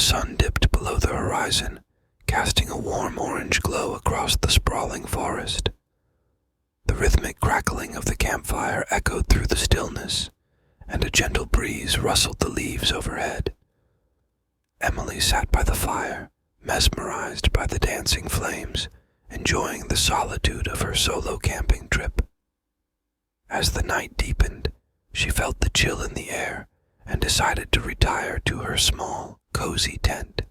sun dipped below the horizon, casting a warm orange glow across the sprawling forest. The rhythmic crackling of the campfire echoed through the stillness, and a gentle breeze rustled the leaves overhead. Emily sat by the fire, mesmerized by the dancing flames, enjoying the solitude of her solo camping trip. As the night deepened, she felt the chill in the air and decided to retire to her small, cozy tent.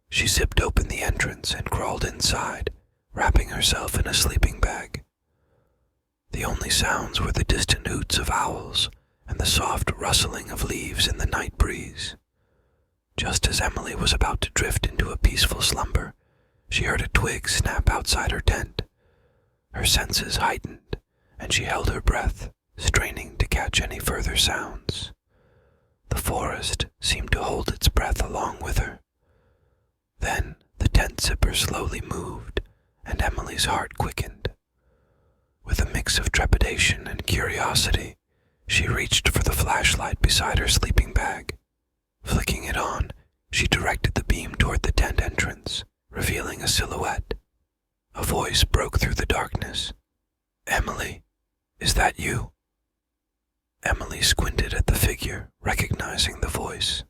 She zipped open the entrance and crawled inside, wrapping herself in a sleeping bag. The only sounds were the distant hoots of owls and the soft rustling of leaves in the night breeze. Just as Emily was about to drift into a peaceful slumber, she heard a twig snap outside her tent. Her senses heightened, and she held her breath, straining to catch any further sounds. The forest seemed to hold its breath along with her. Then the tent zipper slowly moved, and Emily's heart quickened. With a mix of trepidation and curiosity, she reached for the flashlight beside her sleeping bag. Flicking it on, she directed the beam toward the tent entrance, revealing a silhouette. A voice broke through the darkness. "Emily, is that you?" Emily squinted at the figure, recognizing the voice.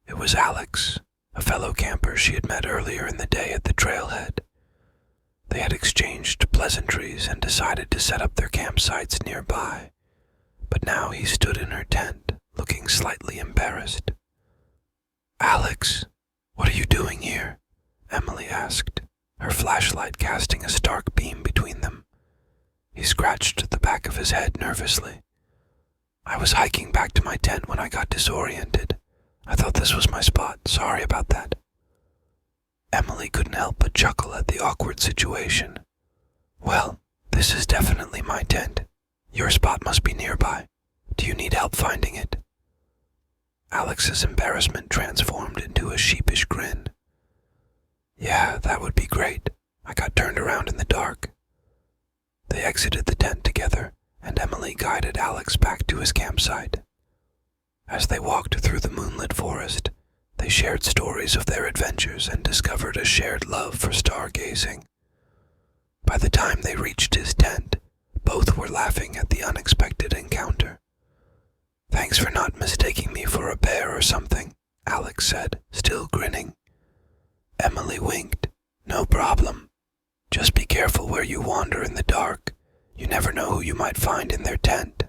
It was Alex, a fellow camper she had met earlier in the day at the trailhead. They had exchanged pleasantries and decided to set up their campsites nearby, but now he stood in her tent, looking slightly embarrassed. "Alex, what are you doing here?" Emily asked, her flashlight casting a stark beam between them. He scratched the back of his head nervously. "I was hiking back to my tent when I got disoriented. I thought this was my spot. Sorry about that." Emily couldn't help but chuckle at the awkward situation. "Well, this is definitely my tent. Your spot must be nearby. Do you need help finding it?" Alex's embarrassment transformed into a sheepish grin. "Yeah, that would be great. I got turned around in the dark." They exited the tent together, and Emily guided Alex back to his campsite. As they walked through the moonlit forest, they shared stories of their adventures and discovered a shared love for stargazing. By the time they reached his tent, both were laughing at the unexpected encounter. "Thanks for not mistaking me for a bear or something," Alex said, still grinning. Emily winked. "No problem. Just be careful where you wander in the dark. You never know who you might find in their tent."